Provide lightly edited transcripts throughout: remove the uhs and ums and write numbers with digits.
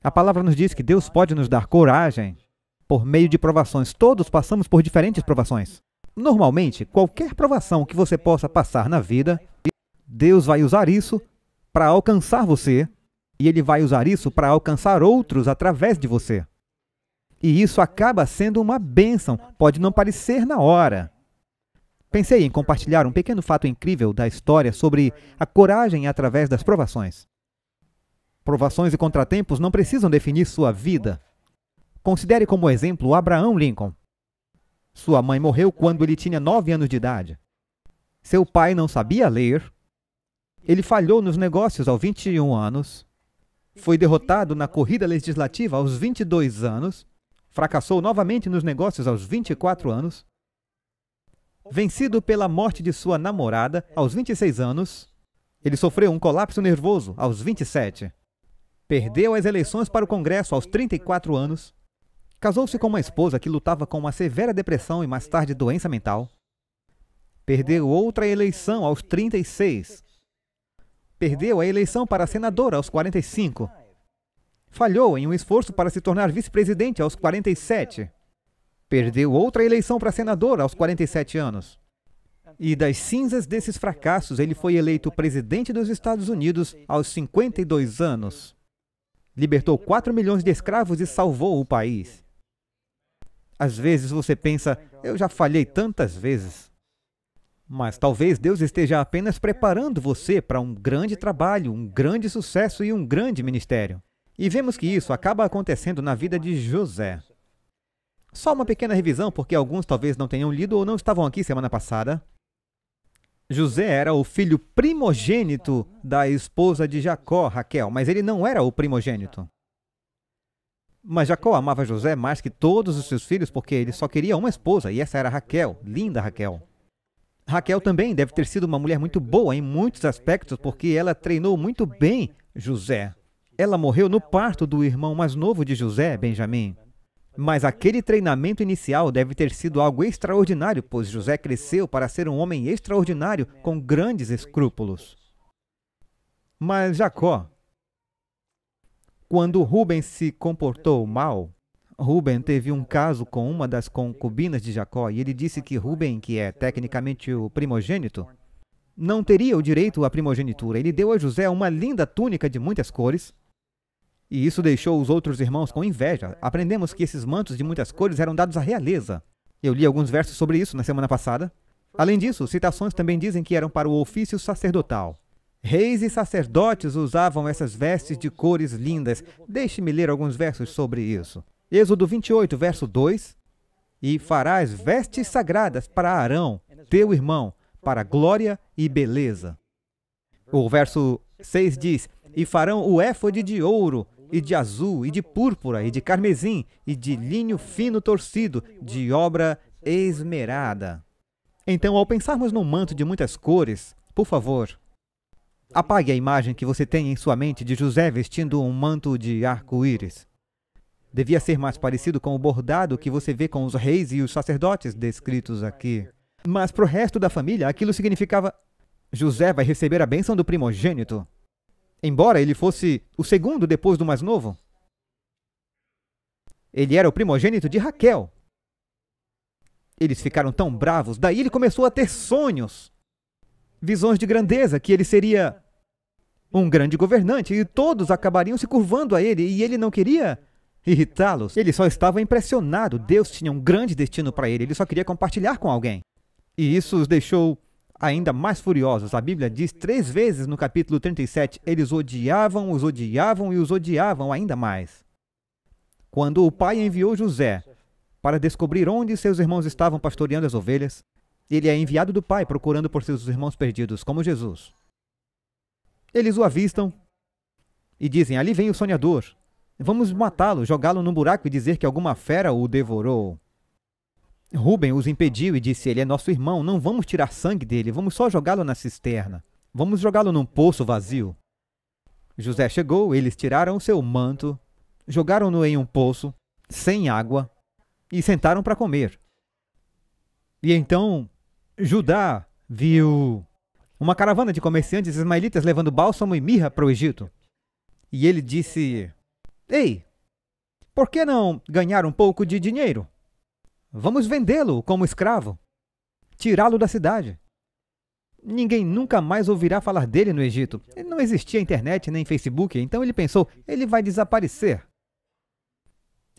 A palavra nos diz que Deus pode nos dar coragem por meio de provações. Todos passamos por diferentes provações. Normalmente, qualquer provação que você possa passar na vida, Deus vai usar isso para alcançar você e Ele vai usar isso para alcançar outros através de você. E isso acaba sendo uma bênção. Pode não parecer na hora. Pensei em compartilhar um pequeno fato incrível da história sobre a coragem através das provações. Provações e contratempos não precisam definir sua vida. Considere como exemplo Abraham Lincoln. Sua mãe morreu quando ele tinha 9 anos de idade. Seu pai não sabia ler. Ele falhou nos negócios aos 21 anos. Foi derrotado na corrida legislativa aos 22 anos. Fracassou novamente nos negócios aos 24 anos. Vencido pela morte de sua namorada aos 26 anos. Ele sofreu um colapso nervoso aos 27. Perdeu as eleições para o Congresso aos 34 anos. Casou-se com uma esposa que lutava com uma severa depressão e mais tarde doença mental. Perdeu outra eleição aos 36. Perdeu a eleição para senador aos 45. Falhou em um esforço para se tornar vice-presidente aos 47. Perdeu outra eleição para senador aos 47 anos. E das cinzas desses fracassos, ele foi eleito presidente dos Estados Unidos aos 52 anos. Libertou 4 milhões de escravos e salvou o país. Às vezes você pensa, eu já falhei tantas vezes. Mas talvez Deus esteja apenas preparando você para um grande trabalho, um grande sucesso e um grande ministério. E vemos que isso acaba acontecendo na vida de José. Só uma pequena revisão, porque alguns talvez não tenham lido ou não estavam aqui semana passada. José era o filho primogênito da esposa de Jacó, Raquel, mas ele não era o primogênito. Mas Jacó amava José mais que todos os seus filhos porque ele só queria uma esposa, e essa era Raquel, linda Raquel. Raquel também deve ter sido uma mulher muito boa em muitos aspectos porque ela treinou muito bem José. Ela morreu no parto do irmão mais novo de José, Benjamim. Mas aquele treinamento inicial deve ter sido algo extraordinário, pois José cresceu para ser um homem extraordinário com grandes escrúpulos. Mas Jacó, quando Rúben se comportou mal, Rúben teve um caso com uma das concubinas de Jacó e ele disse que Rúben, que é tecnicamente o primogênito, não teria o direito à primogenitura. Ele deu a José uma linda túnica de muitas cores. E isso deixou os outros irmãos com inveja. Aprendemos que esses mantos de muitas cores eram dados à realeza. Eu li alguns versos sobre isso na semana passada. Além disso, citações também dizem que eram para o ofício sacerdotal. Reis e sacerdotes usavam essas vestes de cores lindas. Deixe-me ler alguns versos sobre isso. Êxodo 28, verso 2. E farás vestes sagradas para Arão, teu irmão, para glória e beleza. O verso 6 diz, e farão o éfode de ouro, e de azul, e de púrpura, e de carmesim, e de linho fino torcido, de obra esmerada. Então, ao pensarmos num manto de muitas cores, por favor, apague a imagem que você tem em sua mente de José vestindo um manto de arco-íris. Devia ser mais parecido com o bordado que você vê com os reis e os sacerdotes descritos aqui. Mas para o resto da família, aquilo significava José vai receber a bênção do primogênito. Embora ele fosse o segundo depois do mais novo, ele era o primogênito de Raquel. Eles ficaram tão bravos, daí ele começou a ter sonhos, visões de grandeza, que ele seria um grande governante e todos acabariam se curvando a ele e ele não queria irritá-los. Ele só estava impressionado. Deus tinha um grande destino para ele, ele só queria compartilhar com alguém. E isso os deixou ainda mais furiosos. A Bíblia diz 3 vezes no capítulo 37, eles odiavam e os odiavam ainda mais. Quando o pai enviou José para descobrir onde seus irmãos estavam pastoreando as ovelhas, ele é enviado do pai procurando por seus irmãos perdidos, como Jesus. Eles o avistam e dizem, ali vem o sonhador. Vamos matá-lo, jogá-lo num buraco e dizer que alguma fera o devorou. Rúben os impediu e disse, ele é nosso irmão, não vamos tirar sangue dele, vamos só jogá-lo na cisterna. Vamos jogá-lo num poço vazio. José chegou, eles tiraram seu manto, jogaram-no em um poço, sem água, e sentaram para comer. E então, Judá viu uma caravana de comerciantes ismaelitas levando bálsamo e mirra para o Egito. E ele disse, Ei, por que não ganhar um pouco de dinheiro? Vamos vendê-lo como escravo, tirá-lo da cidade. Ninguém nunca mais ouvirá falar dele no Egito. Não existia internet nem Facebook, então ele pensou, ele vai desaparecer.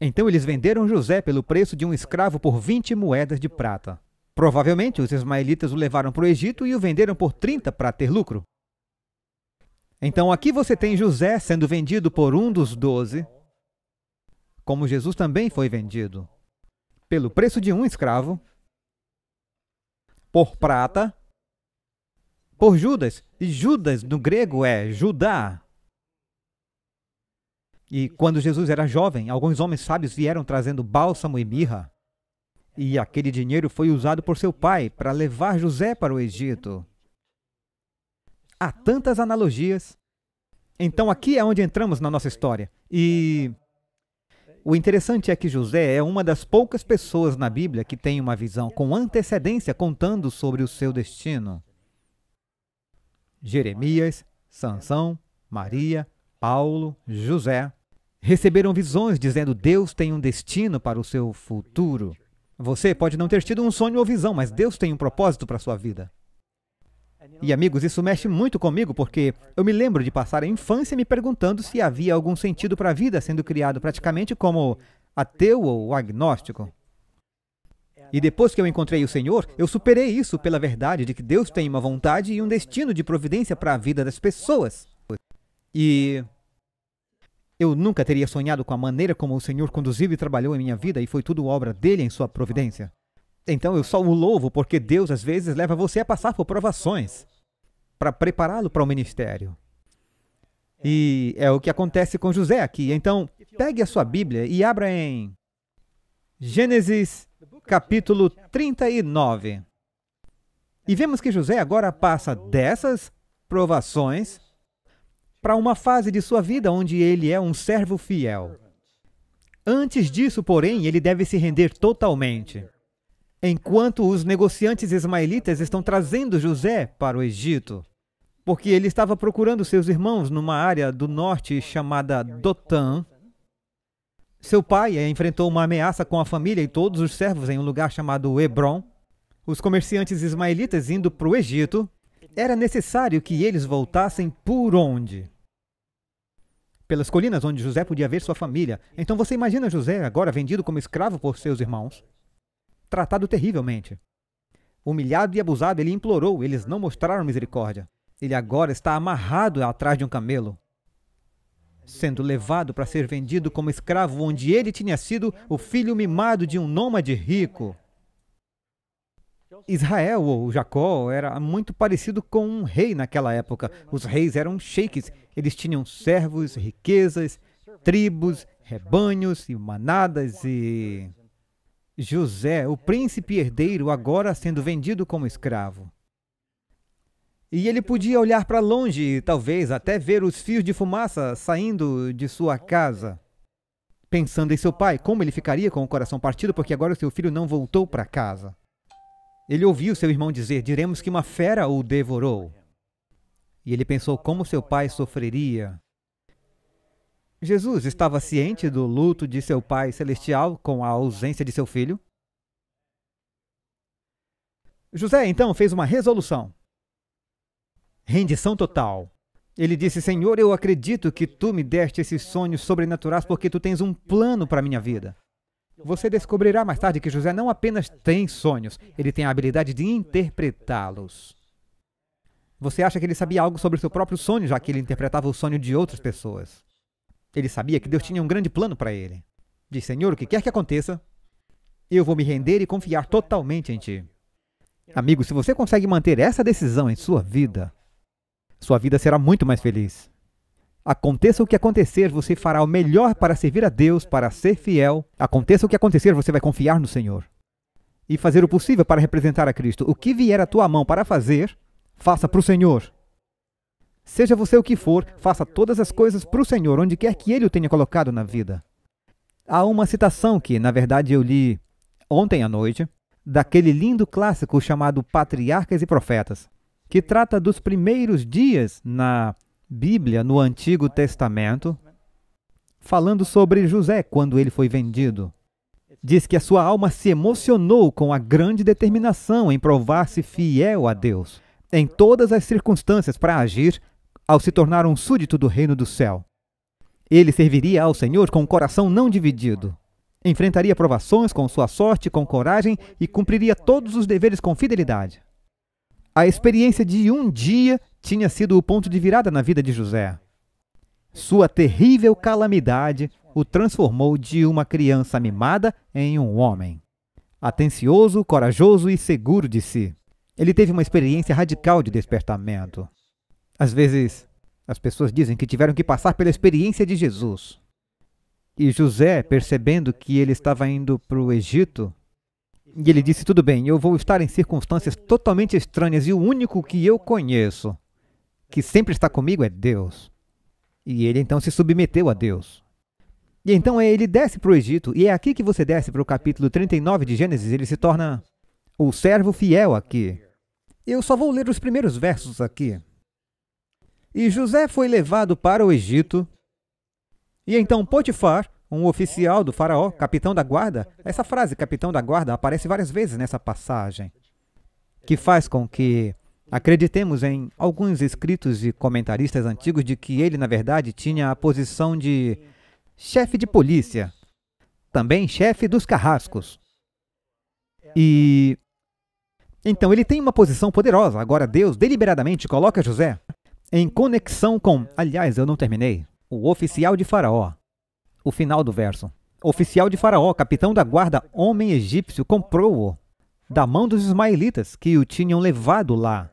Então eles venderam José pelo preço de um escravo por 20 moedas de prata. Provavelmente os ismaelitas o levaram para o Egito e o venderam por 30 para ter lucro. Então aqui você tem José sendo vendido por um dos 12, como Jesus também foi vendido, pelo preço de um escravo, por prata, por Judas. E Judas no grego é Judá. E quando Jesus era jovem, alguns homens sábios vieram trazendo bálsamo e mirra. E aquele dinheiro foi usado por seu pai para levar José para o Egito. Há tantas analogias. Então aqui é onde entramos na nossa história. E o interessante é que José é uma das poucas pessoas na Bíblia que tem uma visão com antecedência contando sobre o seu destino. Jeremias, Sansão, Maria, Paulo, José receberam visões dizendo Deus tem um destino para o seu futuro. Você pode não ter tido um sonho ou visão, mas Deus tem um propósito para a sua vida. E amigos, isso mexe muito comigo porque eu me lembro de passar a infância me perguntando se havia algum sentido para a vida, sendo criado praticamente como ateu ou agnóstico. E depois que eu encontrei o Senhor, eu superei isso pela verdade de que Deus tem uma vontade e um destino de providência para a vida das pessoas. E eu nunca teria sonhado com a maneira como o Senhor conduziu e trabalhou em minha vida e foi tudo obra dele em sua providência. Então eu só o louvo porque Deus às vezes leva você a passar por provações para prepará-lo para o ministério. E é o que acontece com José aqui. Então, pegue a sua Bíblia e abra em Gênesis capítulo 39. E vemos que José agora passa dessas provações para uma fase de sua vida onde ele é um servo fiel. Antes disso, porém, ele deve se render totalmente. Enquanto os negociantes ismaelitas estão trazendo José para o Egito, porque ele estava procurando seus irmãos numa área do norte chamada Dotã. Seu pai enfrentou uma ameaça com a família e todos os servos em um lugar chamado Hebron. Os comerciantes ismaelitas indo para o Egito, era necessário que eles voltassem por onde? Pelas colinas onde José podia ver sua família. Então você imagina José agora vendido como escravo por seus irmãos, tratado terrivelmente. Humilhado e abusado, ele implorou, eles não mostraram misericórdia. Ele agora está amarrado atrás de um camelo, sendo levado para ser vendido como escravo, onde ele tinha sido o filho mimado de um nômade rico. Israel, ou Jacó, era muito parecido com um rei naquela época. Os reis eram sheiks, eles tinham servos, riquezas, tribos, rebanhos e manadas e... José, o príncipe herdeiro, agora sendo vendido como escravo. E ele podia olhar para longe e talvez até ver os fios de fumaça saindo de sua casa, pensando em seu pai, como ele ficaria com o coração partido porque agora o seu filho não voltou para casa. Ele ouviu seu irmão dizer, diremos que uma fera o devorou. E ele pensou como seu pai sofreria. Jesus estava ciente do luto de seu Pai Celestial com a ausência de seu filho. José, então, fez uma resolução. Rendição total. Ele disse, Senhor, eu acredito que tu me deste esses sonhos sobrenaturais porque tu tens um plano para a minha vida. Você descobrirá mais tarde que José não apenas tem sonhos, ele tem a habilidade de interpretá-los. Você acha que ele sabia algo sobre o seu próprio sonho, já que ele interpretava o sonho de outras pessoas? Ele sabia que Deus tinha um grande plano para ele. Diz, Senhor, o que quer que aconteça, eu vou me render e confiar totalmente em Ti. Amigo, se você consegue manter essa decisão em sua vida será muito mais feliz. Aconteça o que acontecer, você fará o melhor para servir a Deus, para ser fiel. Aconteça o que acontecer, você vai confiar no Senhor. E fazer o possível para representar a Cristo. O que vier à tua mão para fazer, faça para o Senhor. Seja você o que for, faça todas as coisas para o Senhor, onde quer que Ele o tenha colocado na vida. Há uma citação que, na verdade, eu li ontem à noite, daquele lindo clássico chamado Patriarcas e Profetas, que trata dos primeiros dias na Bíblia, no Antigo Testamento, falando sobre José quando ele foi vendido. Diz que a sua alma se emocionou com a grande determinação em provar-se fiel a Deus, em todas as circunstâncias para agir ao se tornar um súdito do reino do céu. Ele serviria ao Senhor com um coração não dividido. Enfrentaria provações com sua sorte, com coragem e cumpriria todos os deveres com fidelidade. A experiência de um dia tinha sido o ponto de virada na vida de José. Sua terrível calamidade o transformou de uma criança mimada em um homem, atencioso, corajoso e seguro de si. Ele teve uma experiência radical de despertamento. Às vezes, as pessoas dizem que tiveram que passar pela experiência de Jesus. E José, percebendo que ele estava indo para o Egito, e ele disse, tudo bem, eu vou estar em circunstâncias totalmente estranhas e o único que eu conheço, que sempre está comigo, é Deus. E ele então se submeteu a Deus. E então ele desce para o Egito, e é aqui que você desce para o capítulo 39 de Gênesis, ele se torna o servo fiel aqui. Eu só vou ler os primeiros versos aqui. E José foi levado para o Egito, e então Potifar, um oficial do faraó, capitão da guarda, essa frase, capitão da guarda, aparece várias vezes nessa passagem, que faz com que acreditemos em alguns escritos e comentaristas antigos de que ele, na verdade, tinha a posição de chefe de polícia, também chefe dos carrascos. E então ele tem uma posição poderosa. Agora Deus deliberadamente coloca José em conexão com, aliás, eu não terminei, o oficial de Faraó. O final do verso. Oficial de Faraó, capitão da guarda, homem egípcio, comprou-o da mão dos ismaelitas que o tinham levado lá.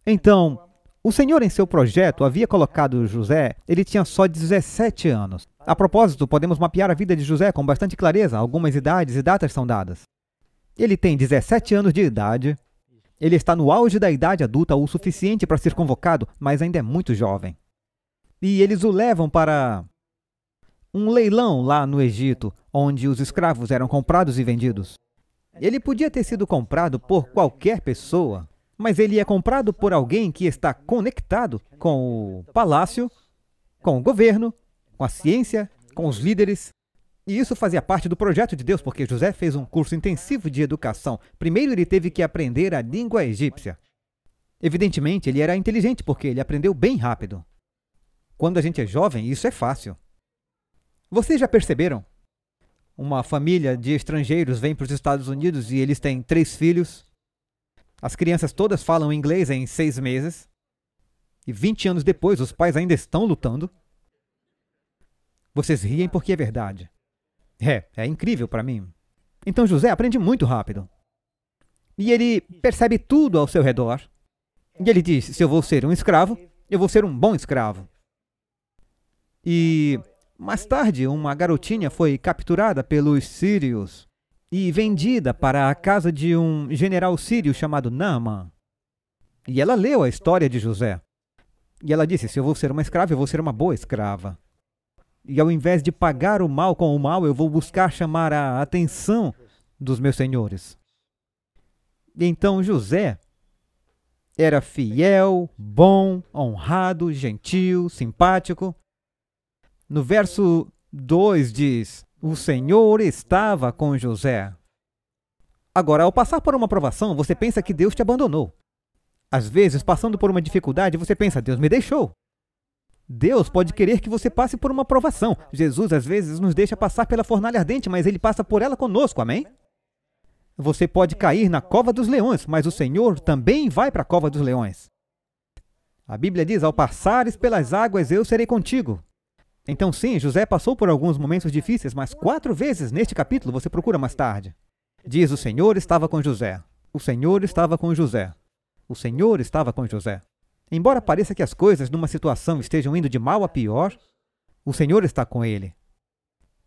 Então, o Senhor em seu projeto havia colocado José, ele tinha só 17 anos. A propósito, podemos mapear a vida de José com bastante clareza, algumas idades e datas são dadas. Ele tem 17 anos de idade, ele está no auge da idade adulta o suficiente para ser convocado, mas ainda é muito jovem. E eles o levam para um leilão lá no Egito, onde os escravos eram comprados e vendidos. Ele podia ter sido comprado por qualquer pessoa, mas ele é comprado por alguém que está conectado com o palácio, com o governo, com a ciência, com os líderes. E isso fazia parte do projeto de Deus, porque José fez um curso intensivo de educação. Primeiro ele teve que aprender a língua egípcia. Evidentemente, ele era inteligente, porque ele aprendeu bem rápido. Quando a gente é jovem, isso é fácil. Vocês já perceberam? Uma família de estrangeiros vem para os Estados Unidos e eles têm 3 filhos. As crianças todas falam inglês em 6 meses. E 20 anos depois, os pais ainda estão lutando. Vocês riem porque é verdade. É incrível para mim. Então José aprende muito rápido. E ele percebe tudo ao seu redor. E ele diz, se eu vou ser um escravo, eu vou ser um bom escravo. E mais tarde, uma garotinha foi capturada pelos sírios e vendida para a casa de um general sírio chamado Naaman. E ela leu a história de José. E ela disse, se eu vou ser uma escrava, eu vou ser uma boa escrava. E ao invés de pagar o mal com o mal, eu vou buscar chamar a atenção dos meus senhores. E então José era fiel, bom, honrado, gentil, simpático. No verso 2 diz, o Senhor estava com José. Agora, ao passar por uma provação, você pensa que Deus te abandonou. Às vezes, passando por uma dificuldade, você pensa, Deus me deixou. Deus pode querer que você passe por uma provação. Jesus, às vezes, nos deixa passar pela fornalha ardente, mas Ele passa por ela conosco, amém? Você pode cair na cova dos leões, mas o Senhor também vai para a cova dos leões. A Bíblia diz, ao passares pelas águas, eu serei contigo. Então sim, José passou por alguns momentos difíceis, mas 4 vezes neste capítulo, você procura mais tarde. Diz, o Senhor estava com José. O Senhor estava com José. O Senhor estava com José. Embora pareça que as coisas numa situação estejam indo de mal a pior, o Senhor está com ele.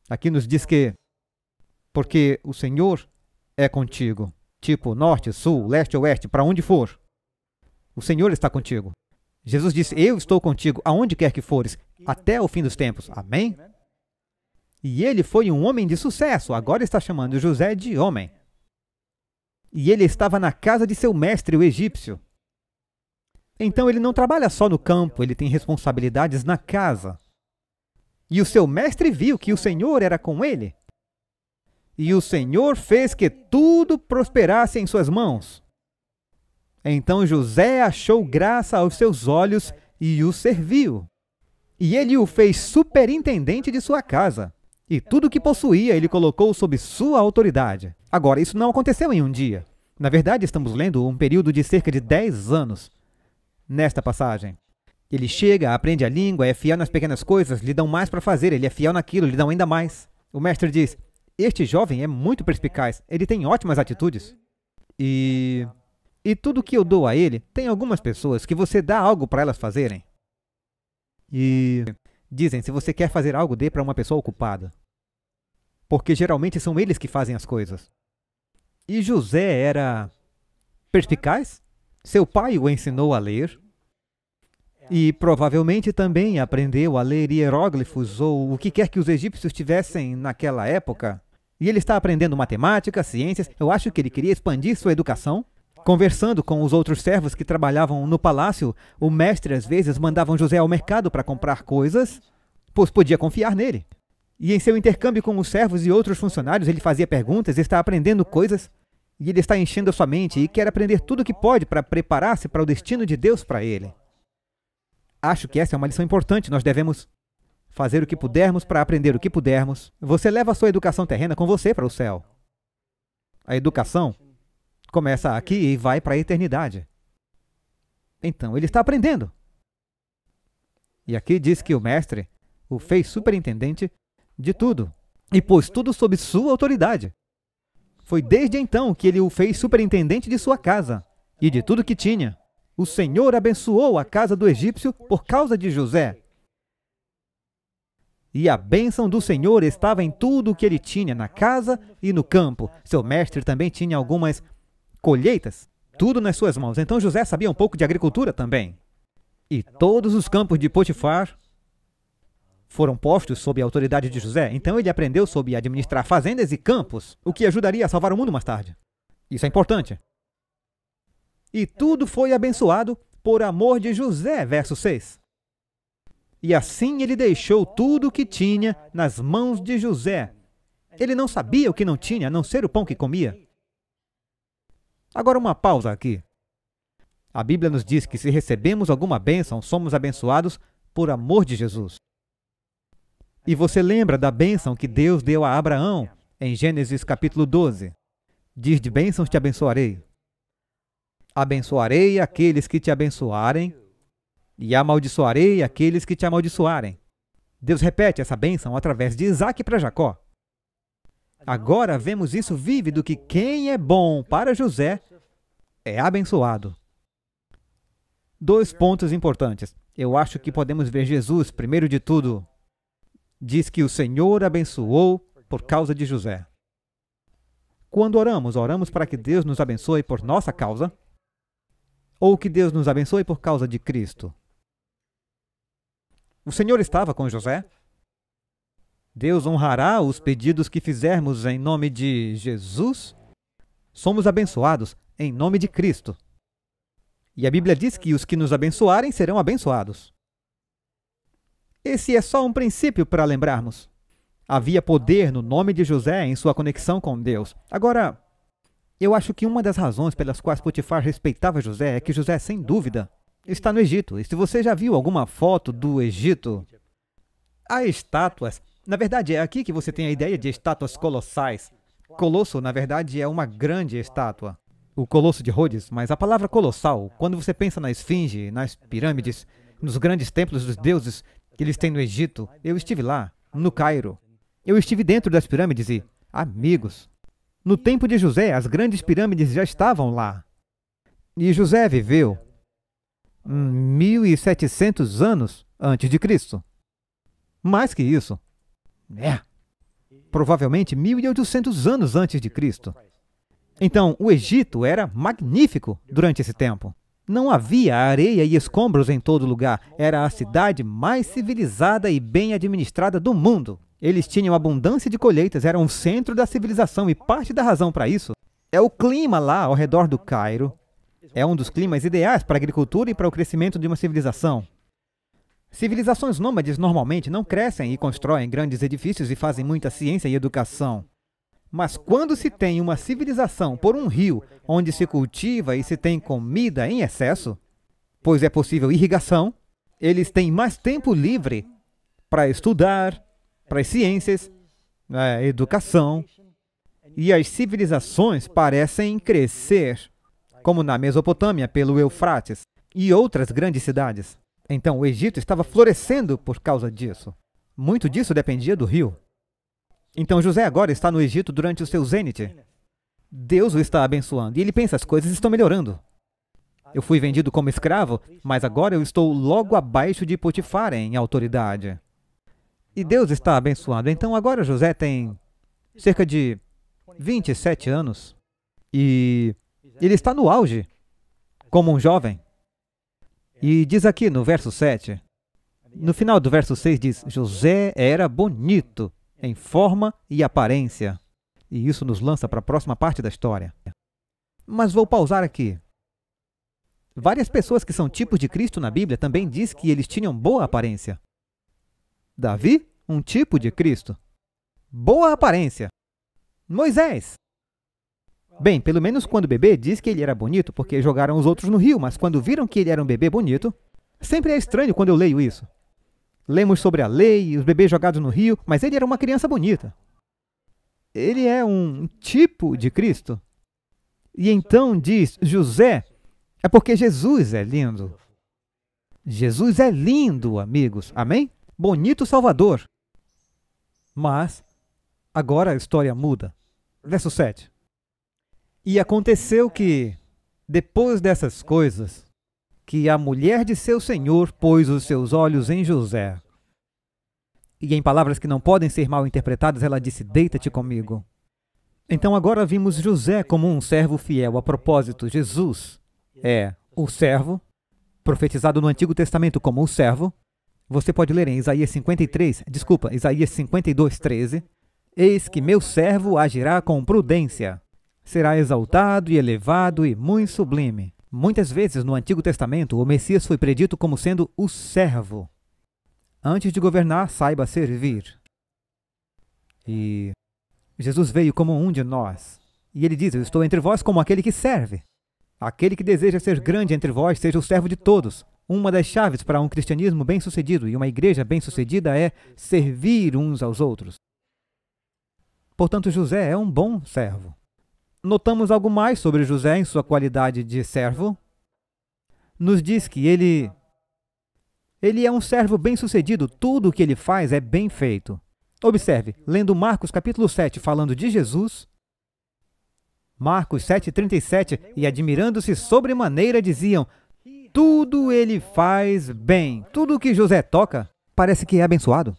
Aqui nos diz que, porque o Senhor é contigo, tipo norte, sul, leste, oeste, para onde for, o Senhor está contigo. Jesus disse, eu estou contigo aonde quer que fores, até o fim dos tempos. Amém? E ele foi um homem de sucesso, agora está chamando José de homem. E ele estava na casa de seu mestre, o egípcio. Então ele não trabalha só no campo, ele tem responsabilidades na casa. E o seu mestre viu que o Senhor era com ele. E o Senhor fez que tudo prosperasse em suas mãos. Então José achou graça aos seus olhos e o serviu. E ele o fez superintendente de sua casa. E tudo o que possuía ele colocou sob sua autoridade. Agora, isso não aconteceu em um dia. Na verdade, estamos lendo um período de cerca de 10 anos nesta passagem. Ele chega, aprende a língua, é fiel nas pequenas coisas, lhe dão mais para fazer, ele é fiel naquilo, lhe dão ainda mais. O mestre diz, este jovem é muito perspicaz, ele tem ótimas atitudes. E tudo que eu dou a ele, tem algumas pessoas que você dá algo para elas fazerem. E dizem, se você quer fazer algo, dê para uma pessoa ocupada. Porque geralmente são eles que fazem as coisas. E José era perspicaz? Seu pai o ensinou a ler. E provavelmente também aprendeu a ler hieróglifos ou o que quer que os egípcios tivessem naquela época. E ele está aprendendo matemática, ciências. Eu acho que ele queria expandir sua educação. Conversando com os outros servos que trabalhavam no palácio, o mestre às vezes mandava José ao mercado para comprar coisas, pois podia confiar nele. E em seu intercâmbio com os servos e outros funcionários, ele fazia perguntas, está aprendendo coisas, e ele está enchendo a sua mente e quer aprender tudo o que pode para preparar-se para o destino de Deus para ele. Acho que essa é uma lição importante, nós devemos fazer o que pudermos para aprender o que pudermos. Você leva a sua educação terrena com você para o céu. A educação começa aqui e vai para a eternidade. Então, ele está aprendendo. E aqui diz que o mestre o fez superintendente de tudo e pôs tudo sob sua autoridade. Foi desde então que ele o fez superintendente de sua casa e de tudo que tinha. O Senhor abençoou a casa do egípcio por causa de José. E a bênção do Senhor estava em tudo o que ele tinha, na casa e no campo. Seu mestre também tinha algumas colheitas, tudo nas suas mãos. Então José sabia um pouco de agricultura também. E todos os campos de Potifar foram postos sob a autoridade de José. Então ele aprendeu sobre administrar fazendas e campos, o que ajudaria a salvar o mundo mais tarde. Isso é importante. E tudo foi abençoado por amor de José, verso 6. E assim ele deixou tudo o que tinha nas mãos de José. Ele não sabia o que não tinha, a não ser o pão que comia. Agora uma pausa aqui. A Bíblia nos diz que se recebemos alguma bênção, somos abençoados por amor de Jesus. E você lembra da bênção que Deus deu a Abraão em Gênesis capítulo 12? Diz, de bênçãos te abençoarei. Abençoarei aqueles que te abençoarem e amaldiçoarei aqueles que te amaldiçoarem. Deus repete essa bênção através de Isaac para Jacó. Agora vemos isso vívido, que quem é bom para José é abençoado. 2 pontos importantes. Eu acho que podemos ver Jesus, primeiro de tudo, diz que o Senhor abençoou por causa de José. Quando oramos para que Deus nos abençoe por nossa causa ou que Deus nos abençoe por causa de Cristo? O Senhor estava com José. Deus honrará os pedidos que fizermos em nome de Jesus. Somos abençoados em nome de Cristo. E a Bíblia diz que os que nos abençoarem serão abençoados. Esse é só um princípio para lembrarmos. Havia poder no nome de José em sua conexão com Deus. Agora, eu acho que uma das razões pelas quais Potifar respeitava José é que José, sem dúvida, está no Egito. E se você já viu alguma foto do Egito, há estátuas. Na verdade, é aqui que você tem a ideia de estátuas colossais. Colosso, na verdade, é uma grande estátua. O Colosso de Rhodes, mas a palavra colossal, quando você pensa na esfinge, nas pirâmides, nos grandes templos dos deuses que eles têm no Egito, eu estive lá, no Cairo. Eu estive dentro das pirâmides e, amigos, no tempo de José, as grandes pirâmides já estavam lá. E José viveu 1.700 anos antes de Cristo. Mais que isso. Provavelmente 1.800 anos antes de Cristo. Então, o Egito era magnífico durante esse tempo. Não havia areia e escombros em todo lugar. Era a cidade mais civilizada e bem administrada do mundo. Eles tinham abundância de colheitas, eram o centro da civilização, e parte da razão para isso é o clima lá ao redor do Cairo. É um dos climas ideais para a agricultura e para o crescimento de uma civilização. Civilizações nômades normalmente não crescem e constroem grandes edifícios e fazem muita ciência e educação. Mas quando se tem uma civilização por um rio, onde se cultiva e se tem comida em excesso, pois é possível irrigação, eles têm mais tempo livre para estudar, para as ciências, a educação, e as civilizações parecem crescer, como na Mesopotâmia, pelo Eufrates, e outras grandes cidades. Então, o Egito estava florescendo por causa disso. Muito disso dependia do rio. Então, José agora está no Egito durante o seu zênite. Deus o está abençoando, e ele pensa, as coisas estão melhorando. Eu fui vendido como escravo, mas agora eu estou logo abaixo de Potifar em autoridade. E Deus está abençoando. Então, agora José tem cerca de 27 anos, e ele está no auge, como um jovem. E diz aqui no verso 7, no final do verso 6 diz, José era bonito em forma e aparência. E isso nos lança para a próxima parte da história. Mas vou pausar aqui. Várias pessoas que são tipos de Cristo na Bíblia também diz que eles tinham boa aparência. Davi, um tipo de Cristo. Boa aparência. Moisés. Bem, pelo menos quando bebê, diz que ele era bonito, porque jogaram os outros no rio, mas quando viram que ele era um bebê bonito, sempre é estranho quando eu leio isso. Lemos sobre a lei e os bebês jogados no rio, mas ele era uma criança bonita. Ele é um tipo de Cristo. E então diz, José, é porque Jesus é lindo. Jesus é lindo, amigos. Amém? Bonito Salvador. Mas, agora a história muda. Verso 7. E aconteceu que, depois dessas coisas, que a mulher de seu senhor pôs os seus olhos em José. E em palavras que não podem ser mal interpretadas, ela disse, deita-te comigo. Então agora vimos José como um servo fiel. A propósito, Jesus é o servo, profetizado no Antigo Testamento como o servo. Você pode ler em Isaías 52, 13. Eis que meu servo agirá com prudência. Será exaltado e elevado e muito sublime. Muitas vezes no Antigo Testamento, o Messias foi predito como sendo o servo. Antes de governar, saiba servir. E Jesus veio como um de nós. E ele diz, eu estou entre vós como aquele que serve. Aquele que deseja ser grande entre vós, seja o servo de todos. Uma das chaves para um cristianismo bem-sucedido e uma igreja bem-sucedida é servir uns aos outros. Portanto, José é um bom servo. Notamos algo mais sobre José em sua qualidade de servo. Nos diz que ele é um servo bem-sucedido, tudo o que ele faz é bem feito. Observe, lendo Marcos capítulo 7, falando de Jesus, Marcos 7:37, e admirando-se sobremaneira diziam, tudo ele faz bem, tudo o que José toca parece que é abençoado.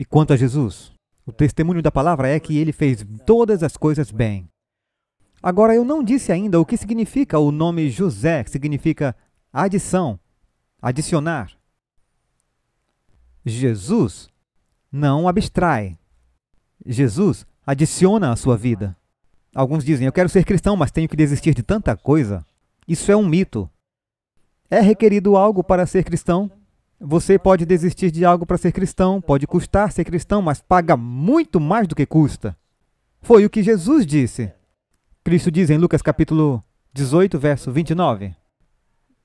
E quanto a Jesus? O testemunho da palavra é que ele fez todas as coisas bem. Agora, eu não disse ainda o que significa o nome José, que significa adição, adicionar. Jesus não abstrai. Jesus adiciona à sua vida. Alguns dizem, eu quero ser cristão, mas tenho que desistir de tanta coisa. Isso é um mito. É requerido algo para ser cristão? Você pode desistir de algo para ser cristão, pode custar ser cristão, mas paga muito mais do que custa. Foi o que Jesus disse. Cristo diz em Lucas capítulo 18, verso 29.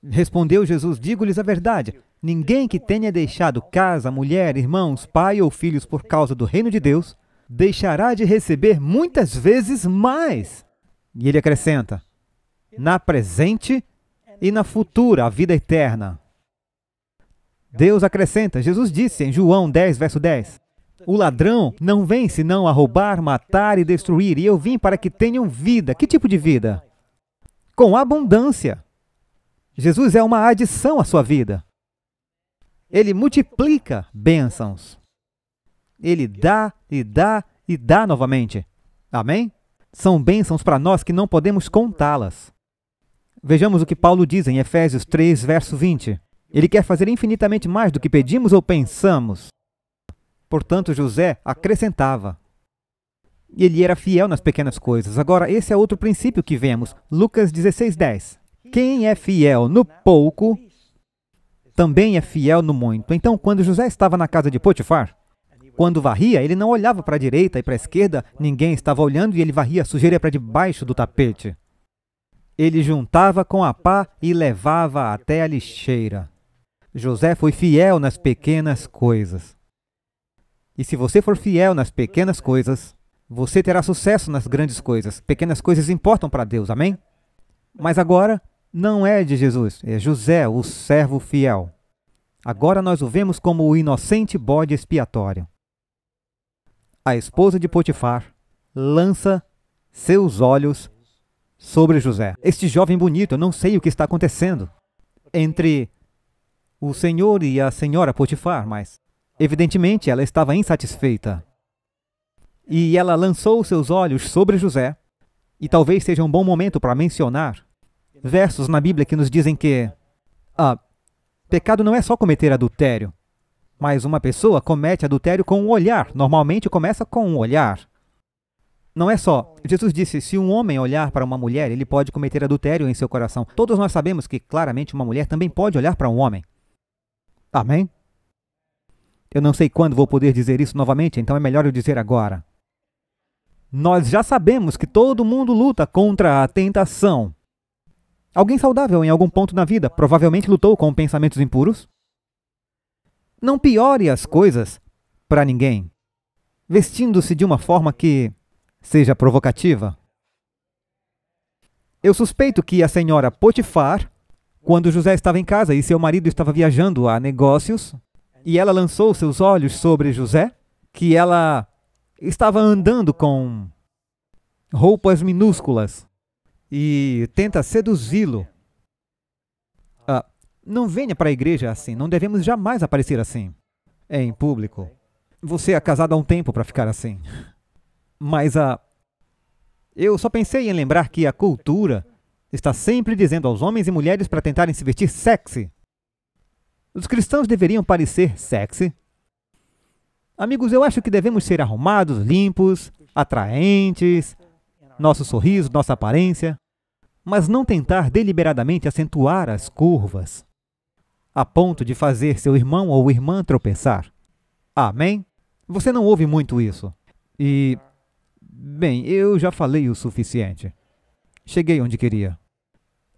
Respondeu Jesus, digo-lhes a verdade, ninguém que tenha deixado casa, mulher, irmãos, pai ou filhos por causa do reino de Deus, deixará de receber muitas vezes mais. E ele acrescenta, na presente e na futura, a vida eterna. Deus acrescenta, Jesus disse em João 10, verso 10, o ladrão não vem senão a roubar, matar e destruir, e eu vim para que tenham vida. Que tipo de vida? Com abundância. Jesus é uma adição à sua vida. Ele multiplica bênçãos. Ele dá e dá e dá novamente. Amém? São bênçãos para nós que não podemos contá-las. Vejamos o que Paulo diz em Efésios 3, verso 20. Ele quer fazer infinitamente mais do que pedimos ou pensamos. Portanto, José acrescentava. E ele era fiel nas pequenas coisas. Agora, esse é outro princípio que vemos. Lucas 16, 10. Quem é fiel no pouco, também é fiel no muito. Então, quando José estava na casa de Potifar, quando varria, ele não olhava para a direita e para a esquerda, ninguém estava olhando e ele varria a sujeira para debaixo do tapete. Ele juntava com a pá e levava até a lixeira. José foi fiel nas pequenas coisas. E se você for fiel nas pequenas coisas, você terá sucesso nas grandes coisas. Pequenas coisas importam para Deus, amém? Mas agora, não é de Jesus, é José, o servo fiel. Agora nós o vemos como o inocente bode expiatório. A esposa de Potifar lança seus olhos sobre José. Este jovem bonito, eu não sei o que está acontecendo entre o senhor e a senhora Potifar, mas evidentemente ela estava insatisfeita. E ela lançou seus olhos sobre José, e talvez seja um bom momento para mencionar versos na Bíblia que nos dizem que pecado não é só cometer adultério, mas uma pessoa comete adultério com um olhar. Normalmente começa com um olhar. Não é só. Jesus disse, se um homem olhar para uma mulher, ele pode cometer adultério em seu coração. Todos nós sabemos que claramente uma mulher também pode olhar para um homem. Amém? Eu não sei quando vou poder dizer isso novamente, então é melhor eu dizer agora. Nós já sabemos que todo mundo luta contra a tentação. Alguém saudável em algum ponto na vida provavelmente lutou com pensamentos impuros? Não piore as coisas para ninguém, vestindo-se de uma forma que seja provocativa. Eu suspeito que a senhora Potifar, quando José estava em casa e seu marido estava viajando a negócios, e ela lançou seus olhos sobre José, que ela estava andando com roupas minúsculas e tenta seduzi-lo. Não venha para a igreja assim, não devemos jamais aparecer assim, em público. Você é casado há um tempo para ficar assim. Mas eu só pensei em lembrar que a cultura está sempre dizendo aos homens e mulheres para tentarem se vestir sexy. Os cristãos deveriam parecer sexy. Amigos, eu acho que devemos ser arrumados, limpos, atraentes, nosso sorriso, nossa aparência, mas não tentar deliberadamente acentuar as curvas, a ponto de fazer seu irmão ou irmã tropeçar. Amém? Você não ouve muito isso. E, bem, eu já falei o suficiente. Cheguei onde queria.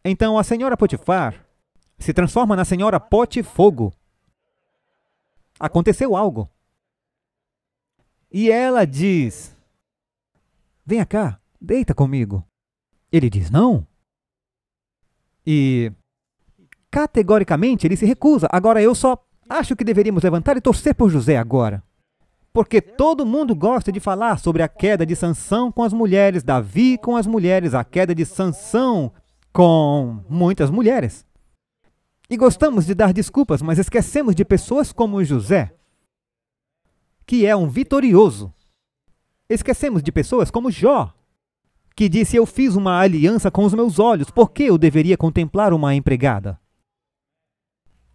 Então a senhora Potifar se transforma na senhora Potifogo. Aconteceu algo. E ela diz, venha cá, deita comigo. Ele diz, não. E, categoricamente, ele se recusa. Agora, eu só acho que deveríamos levantar e torcer por José agora. Porque todo mundo gosta de falar sobre a queda de Sansão com as mulheres, Davi com as mulheres, a queda de Sansão com muitas mulheres. E gostamos de dar desculpas, mas esquecemos de pessoas como José, que é um vitorioso. Esquecemos de pessoas como Jó, que disse, eu fiz uma aliança com os meus olhos, por que eu deveria contemplar uma empregada?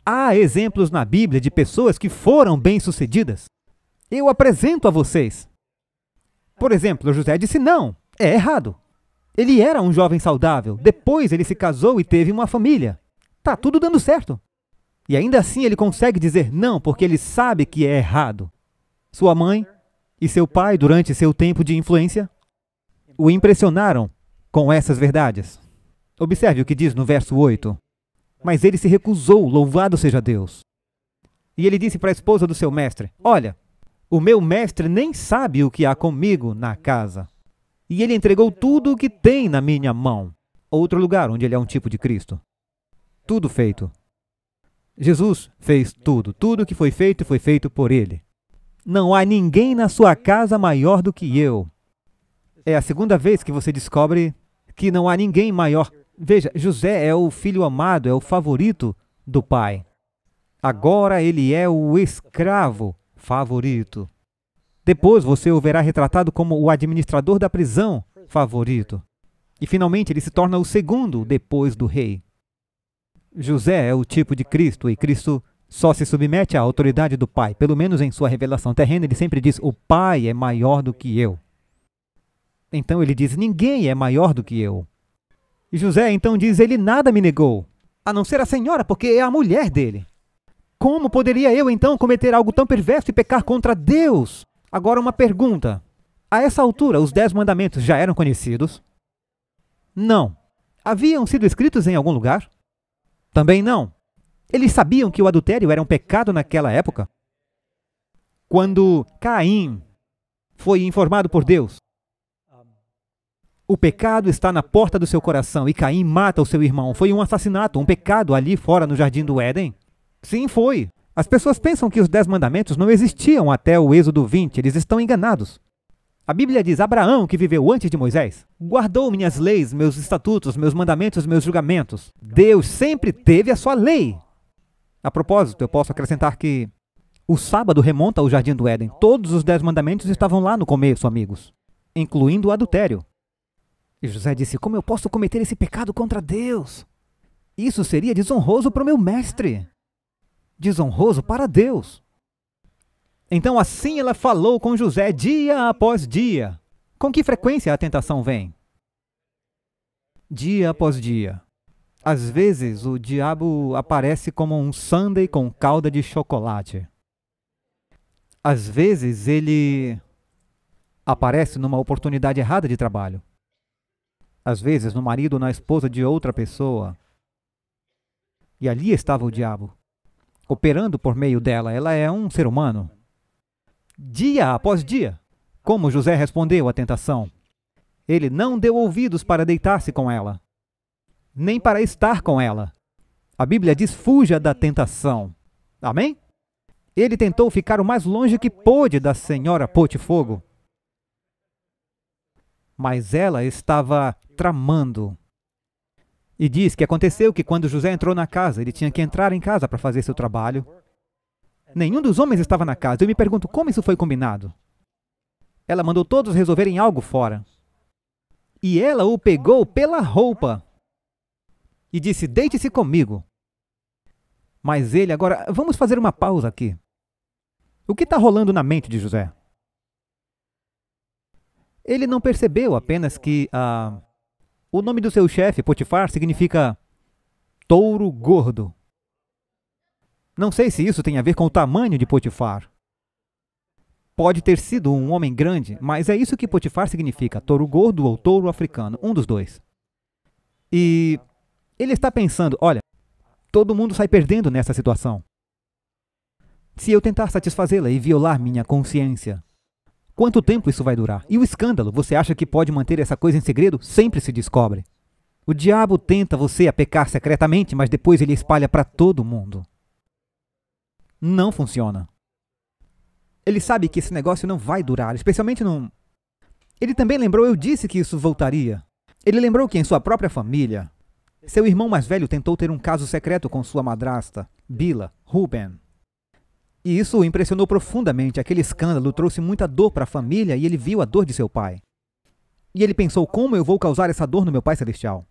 Há exemplos na Bíblia de pessoas que foram bem-sucedidas. Eu apresento a vocês. Por exemplo, José disse, não, é errado. Ele era um jovem saudável, depois ele se casou e teve uma família. Tá tudo dando certo. E ainda assim ele consegue dizer não, porque ele sabe que é errado. Sua mãe e seu pai, durante seu tempo de influência, o impressionaram com essas verdades. Observe o que diz no verso 8. Mas ele se recusou, louvado seja Deus. E ele disse para a esposa do seu mestre, olha, o meu mestre nem sabe o que há comigo na casa. E ele entregou tudo o que tem na minha mão. Outro lugar onde ele é um tipo de Cristo. Tudo feito. Jesus fez tudo. Tudo que foi feito por ele. Não há ninguém na sua casa maior do que eu. É a segunda vez que você descobre que não há ninguém maior. Veja, José é o filho amado, é o favorito do pai. Agora ele é o escravo favorito. Depois você o verá retratado como o administrador da prisão favorito. E finalmente ele se torna o segundo depois do rei. José é o tipo de Cristo, e Cristo só se submete à autoridade do Pai. Pelo menos em sua revelação terrena, ele sempre diz, o Pai é maior do que eu. Então ele diz, ninguém é maior do que eu. E José então diz, ele nada me negou, a não ser a senhora, porque é a mulher dele. Como poderia eu, então, cometer algo tão perverso e pecar contra Deus? Agora uma pergunta. A essa altura, os 10 mandamentos já eram conhecidos? Não. Haviam sido escritos em algum lugar? Também não. Eles sabiam que o adultério era um pecado naquela época? Quando Caim foi informado por Deus, o pecado está na porta do seu coração e Caim mata o seu irmão. Foi um assassinato, um pecado ali fora no jardim do Éden? Sim, foi. As pessoas pensam que os 10 mandamentos não existiam até o Êxodo 20. Eles estão enganados. A Bíblia diz, Abraão, que viveu antes de Moisés, guardou minhas leis, meus estatutos, meus mandamentos, meus julgamentos. Deus sempre teve a sua lei. A propósito, eu posso acrescentar que o sábado remonta ao jardim do Éden. Todos os 10 mandamentos estavam lá no começo, amigos, incluindo o adultério. E José disse, como eu posso cometer esse pecado contra Deus? Isso seria desonroso para o meu mestre. Desonroso para Deus. Então assim ela falou com José dia após dia. Com que frequência a tentação vem? Dia após dia. Às vezes o diabo aparece como um sundae com calda de chocolate. Às vezes ele aparece numa oportunidade errada de trabalho. Às vezes no marido ou na esposa de outra pessoa. E ali estava o diabo, operando por meio dela. Ela é um ser humano. Dia após dia. Como José respondeu à tentação? Ele não deu ouvidos para deitar-se com ela, nem para estar com ela. A Bíblia diz, fuja da tentação. Amém? Ele tentou ficar o mais longe que pôde da senhora Potifogo. Mas ela estava tramando. E diz que aconteceu que quando José entrou na casa, ele tinha que entrar em casa para fazer seu trabalho. Nenhum dos homens estava na casa. Eu me pergunto como isso foi combinado. Ela mandou todos resolverem algo fora. E ela o pegou pela roupa e disse, deite-se comigo. Mas ele agora, vamos fazer uma pausa aqui. O que está rolando na mente de José? Ele não percebeu apenas que o nome do seu chefe, Potifar, significa touro gordo. Não sei se isso tem a ver com o tamanho de Potifar. Pode ter sido um homem grande, mas é isso que Potifar significa, touro gordo ou touro africano, um dos dois. E ele está pensando, olha, todo mundo sai perdendo nessa situação. Se eu tentar satisfazê-la e violar minha consciência, quanto tempo isso vai durar? E o escândalo, você acha que pode manter essa coisa em segredo? Sempre se descobre. O diabo tenta você a pecar secretamente, mas depois ele espalha para todo mundo. Não funciona. Ele sabe que esse negócio não vai durar, especialmente num... Ele também lembrou, eu disse que isso voltaria. Ele lembrou que em sua própria família, seu irmão mais velho tentou ter um caso secreto com sua madrasta, Bila, Ruben. E isso o impressionou profundamente. Aquele escândalo trouxe muita dor para a família e ele viu a dor de seu pai. E ele pensou, como eu vou causar essa dor no meu Pai Celestial?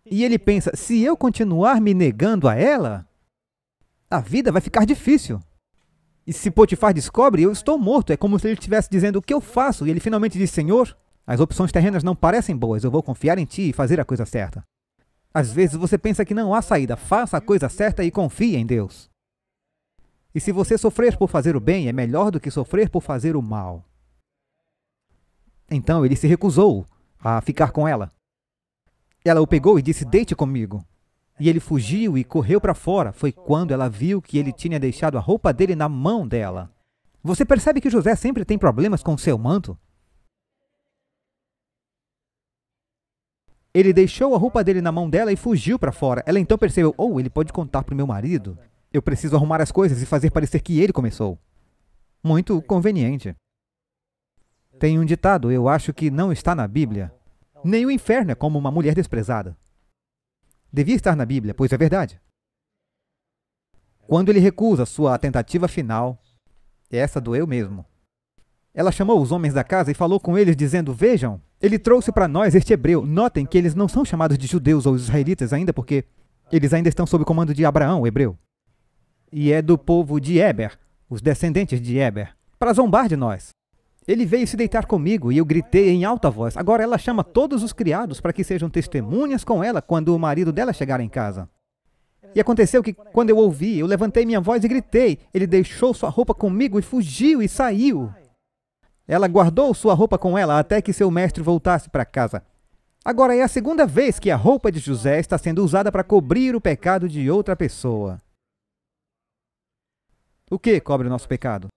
E ele pensa, se eu continuar me negando a ela, a vida vai ficar difícil. E se Potifar descobre, eu estou morto. É como se ele estivesse dizendo, o que eu faço? E ele finalmente diz, Senhor, as opções terrenas não parecem boas, eu vou confiar em Ti e fazer a coisa certa. Às vezes você pensa que não há saída, faça a coisa certa e confie em Deus. E se você sofrer por fazer o bem, é melhor do que sofrer por fazer o mal. Então ele se recusou a ficar com ela. Ela o pegou e disse, deite comigo. E ele fugiu e correu para fora. Foi quando ela viu que ele tinha deixado a roupa dele na mão dela. Você percebe que José sempre tem problemas com seu manto? Ele deixou a roupa dele na mão dela e fugiu para fora. Ela então percebeu, ele pode contar para o meu marido. Eu preciso arrumar as coisas e fazer parecer que ele começou. Muito conveniente. Tem um ditado, eu acho que não está na Bíblia. Nem o inferno é como uma mulher desprezada. Devia estar na Bíblia, pois é verdade. Quando ele recusa sua tentativa final, essa doeu mesmo. Ela chamou os homens da casa e falou com eles, dizendo, vejam, ele trouxe para nós este hebreu. Notem que eles não são chamados de judeus ou israelitas ainda, porque eles ainda estão sob o comando de Abraão, o hebreu. E é do povo de Éber, os descendentes de Éber, para zombar de nós. Ele veio se deitar comigo e eu gritei em alta voz. Agora ela chama todos os criados para que sejam testemunhas com ela quando o marido dela chegar em casa. E aconteceu que, quando eu ouvi, eu levantei minha voz e gritei. Ele deixou sua roupa comigo e fugiu e saiu. Ela guardou sua roupa com ela até que seu mestre voltasse para casa. Agora é a segunda vez que a roupa de José está sendo usada para cobrir o pecado de outra pessoa. O que cobre o nosso pecado?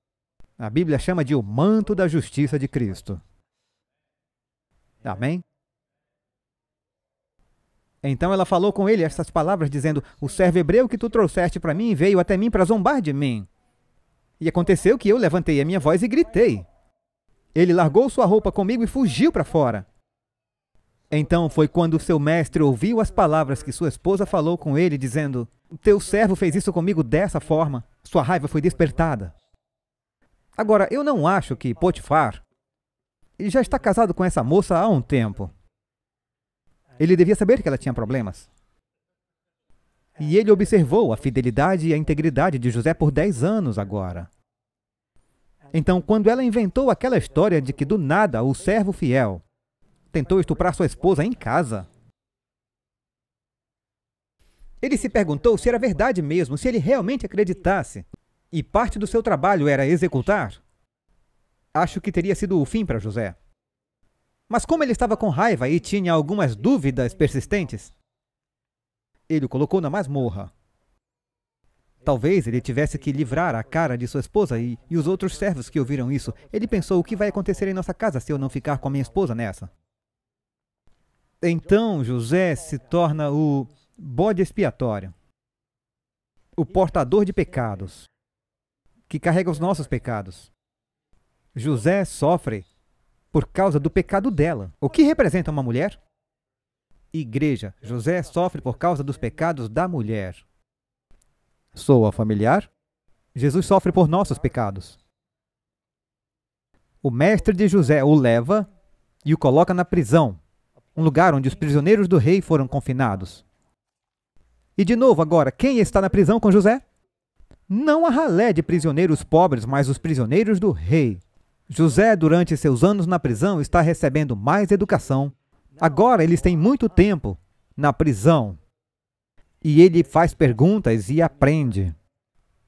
A Bíblia chama de o manto da justiça de Cristo. Amém? Então ela falou com ele estas palavras, dizendo: o servo hebreu que tu trouxeste para mim veio até mim para zombar de mim. E aconteceu que eu levantei a minha voz e gritei. Ele largou sua roupa comigo e fugiu para fora. Então foi quando seu mestre ouviu as palavras que sua esposa falou com ele, dizendo: teu servo fez isso comigo dessa forma. Sua raiva foi despertada. Agora, eu não acho que Potifar já está casado com essa moça há um tempo. Ele devia saber que ela tinha problemas. E ele observou a fidelidade e a integridade de José por 10 anos agora. Então, quando ela inventou aquela história de que do nada o servo fiel tentou estuprar sua esposa em casa, ele se perguntou se era verdade mesmo, se ele realmente acreditasse, e parte do seu trabalho era executar. Acho que teria sido o fim para José. Mas como ele estava com raiva e tinha algumas dúvidas persistentes, ele o colocou na masmorra. Talvez ele tivesse que livrar a cara de sua esposa e os outros servos que ouviram isso. Ele pensou: o que vai acontecer em nossa casa se eu não ficar com a minha esposa nessa? Então José se torna o bode expiatório, o portador de pecados, que carrega os nossos pecados. José sofre por causa do pecado dela. O que representa uma mulher? Igreja. José sofre por causa dos pecados da mulher. Soa familiar? Jesus sofre por nossos pecados. O mestre de José o leva e o coloca na prisão, um lugar onde os prisioneiros do rei foram confinados. E de novo agora, quem está na prisão com José? Não a ralé de prisioneiros pobres, mas os prisioneiros do rei. José, durante seus anos na prisão, está recebendo mais educação. Agora eles têm muito tempo na prisão. E ele faz perguntas e aprende.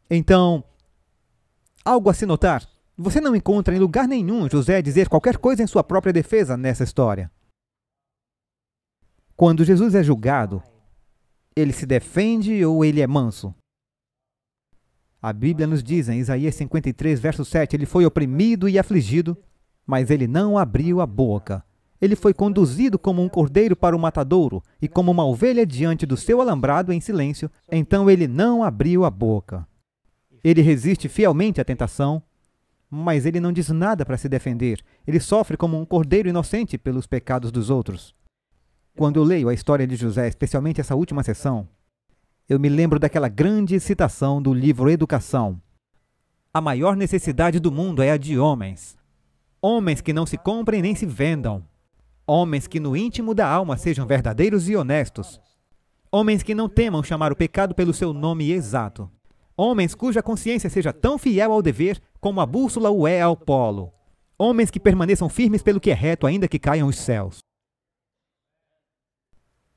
Então, algo a se notar. Você não encontra em lugar nenhum José dizer qualquer coisa em sua própria defesa nessa história. Quando Jesus é julgado, ele se defende ou ele é manso? A Bíblia nos diz em Isaías 53, verso 7, ele foi oprimido e afligido, mas ele não abriu a boca. Ele foi conduzido como um cordeiro para o matadouro e como uma ovelha diante do seu alambrado em silêncio, então ele não abriu a boca. Ele resiste fielmente à tentação, mas ele não diz nada para se defender. Ele sofre como um cordeiro inocente pelos pecados dos outros. Quando eu leio a história de José, especialmente essa última sessão, eu me lembro daquela grande citação do livro Educação. A maior necessidade do mundo é a de homens. Homens que não se comprem nem se vendam. Homens que no íntimo da alma sejam verdadeiros e honestos. Homens que não temam chamar o pecado pelo seu nome exato. Homens cuja consciência seja tão fiel ao dever como a bússola o é ao polo. Homens que permaneçam firmes pelo que é reto, ainda que caiam os céus.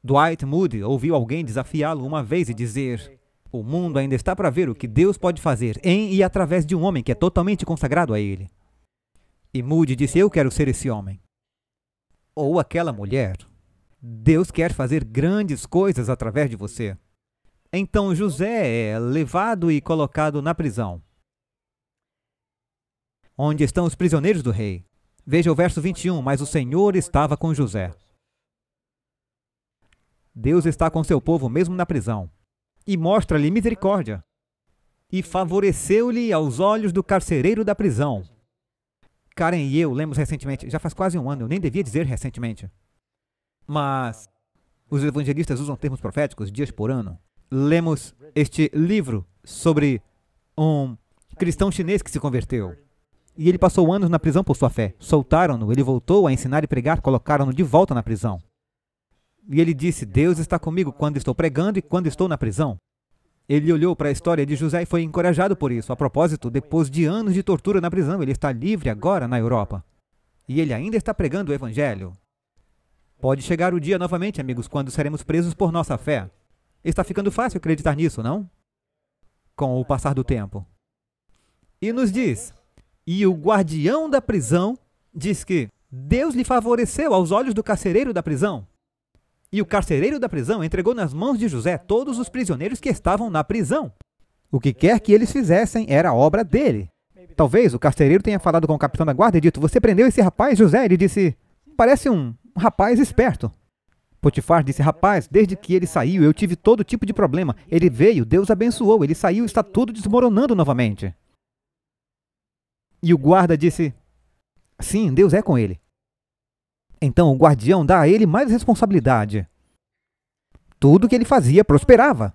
Dwight Moody ouviu alguém desafiá-lo uma vez e dizer: o mundo ainda está para ver o que Deus pode fazer em e através de um homem que é totalmente consagrado a Ele. E Moody disse: eu quero ser esse homem. Ou aquela mulher. Deus quer fazer grandes coisas através de você. Então José é levado e colocado na prisão, onde estão os prisioneiros do rei. Veja o verso 21, mas o Senhor estava com José. Deus está com seu povo mesmo na prisão, e mostra-lhe misericórdia, e favoreceu-lhe aos olhos do carcereiro da prisão. Karen e eu lemos recentemente, já faz quase um ano, eu nem devia dizer recentemente, mas os evangelistas usam termos proféticos dias por ano. Lemos este livro sobre um cristão chinês que se converteu, e ele passou anos na prisão por sua fé. Soltaram-no, ele voltou a ensinar e pregar, colocaram-no de volta na prisão. E ele disse: Deus está comigo quando estou pregando e quando estou na prisão. Ele olhou para a história de José e foi encorajado por isso. A propósito, depois de anos de tortura na prisão, ele está livre agora na Europa. E ele ainda está pregando o Evangelho. Pode chegar o dia novamente, amigos, quando seremos presos por nossa fé. Está ficando fácil acreditar nisso, não? Com o passar do tempo. E nos diz, e o guardião da prisão diz que Deus lhe favoreceu aos olhos do carcereiro da prisão. E o carcereiro da prisão entregou nas mãos de José todos os prisioneiros que estavam na prisão. O que quer que eles fizessem era obra dele. Talvez o carcereiro tenha falado com o capitão da guarda e dito, você prendeu esse rapaz, José? Ele disse, parece um rapaz esperto. Potifar disse, rapaz, desde que ele saiu, eu tive todo tipo de problema. Ele veio, Deus abençoou, ele saiu, está tudo desmoronando novamente. E o guarda disse, sim, Deus é com ele. Então o guardião dá a ele mais responsabilidade. Tudo que ele fazia prosperava.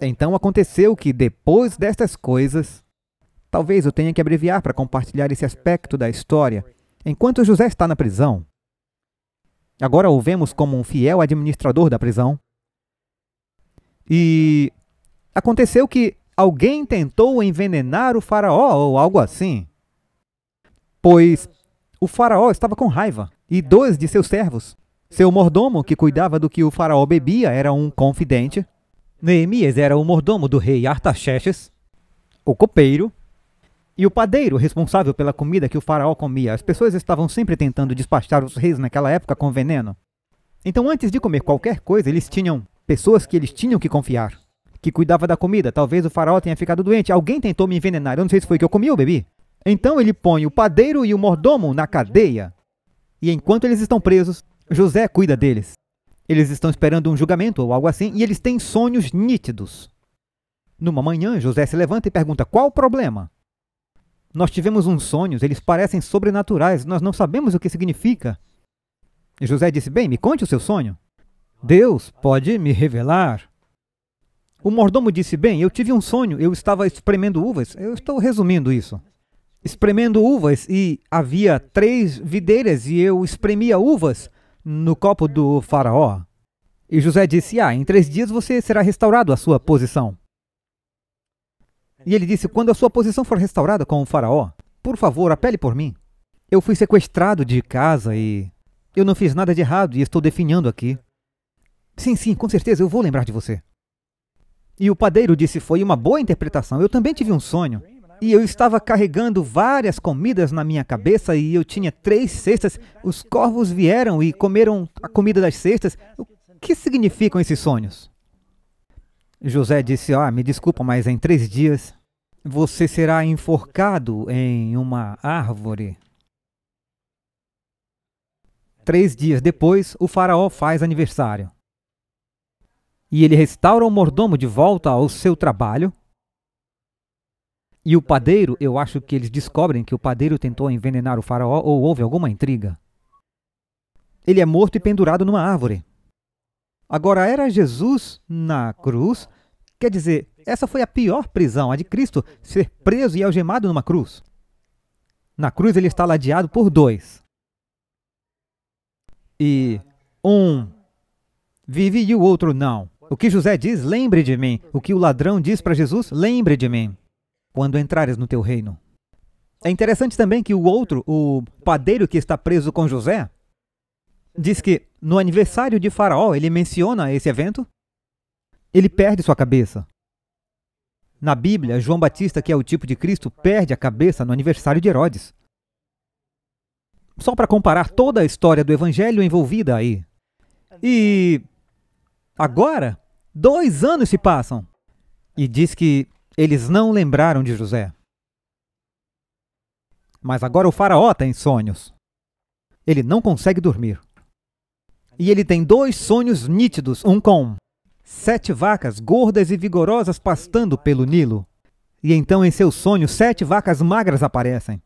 Então aconteceu que depois destas coisas, talvez eu tenha que abreviar para compartilhar esse aspecto da história, enquanto José está na prisão. Agora o vemos como um fiel administrador da prisão. E aconteceu que alguém tentou envenenar o faraó ou algo assim. Pois o faraó estava com raiva e 2 de seus servos. Seu mordomo, que cuidava do que o faraó bebia, era um confidente. Neemias era o mordomo do rei Artaxerxes, o copeiro, e o padeiro responsável pela comida que o faraó comia. As pessoas estavam sempre tentando despachar os reis naquela época com veneno. Então, antes de comer qualquer coisa, eles tinham pessoas que eles tinham que confiar, que cuidava da comida. Talvez o faraó tenha ficado doente. Alguém tentou me envenenar. Eu não sei se foi que eu comi ou bebi. Então ele põe o padeiro e o mordomo na cadeia. E enquanto eles estão presos, José cuida deles. Eles estão esperando um julgamento ou algo assim, e eles têm sonhos nítidos. Numa manhã, José se levanta e pergunta, qual o problema? Nós tivemos uns sonhos, eles parecem sobrenaturais, nós não sabemos o que significa. E José disse, bem, me conte o seu sonho. Deus pode me revelar. O mordomo disse, bem, eu tive um sonho, eu estava espremendo uvas, eu estou resumindo isso. Espremendo uvas e havia 3 videiras e eu espremia uvas no copo do faraó. E José disse, em 3 dias você será restaurado à sua posição. E ele disse, quando a sua posição for restaurada com o faraó, por favor, apele por mim. Eu fui sequestrado de casa e eu não fiz nada de errado e estou definhando aqui. Sim, com certeza, eu vou lembrar de você. E o padeiro disse, foi uma boa interpretação, eu também tive um sonho. E eu estava carregando várias comidas na minha cabeça e eu tinha 3 cestas. Os corvos vieram e comeram a comida das cestas. O que significam esses sonhos? José disse, me desculpa, mas em 3 dias você será enforcado em uma árvore. 3 dias depois, o faraó faz aniversário. E ele restaura o mordomo de volta ao seu trabalho. E o padeiro, eu acho que eles descobrem que o padeiro tentou envenenar o faraó ou houve alguma intriga. Ele é morto e pendurado numa árvore. Agora, era Jesus na cruz? Quer dizer, essa foi a pior prisão, a de Cristo, ser preso e algemado numa cruz. Na cruz ele está ladeado por 2. E um vive e o outro não. O que José diz, lembre de mim. O que o ladrão diz para Jesus, lembre de mim, quando entrares no teu reino. É interessante também que o outro, o padeiro que está preso com José, diz que no aniversário de Faraó, ele menciona esse evento, ele perde sua cabeça. Na Bíblia, João Batista, que é o tipo de Cristo, perde a cabeça no aniversário de Herodes. Só para comparar toda a história do Evangelho envolvida aí. E agora, 2 anos se passam. E diz que eles não lembraram de José. Mas agora o faraó tem sonhos. Ele não consegue dormir. E ele tem 2 sonhos nítidos, um com 7 vacas gordas e vigorosas pastando pelo Nilo. E então em seu sonho 7 vacas magras aparecem.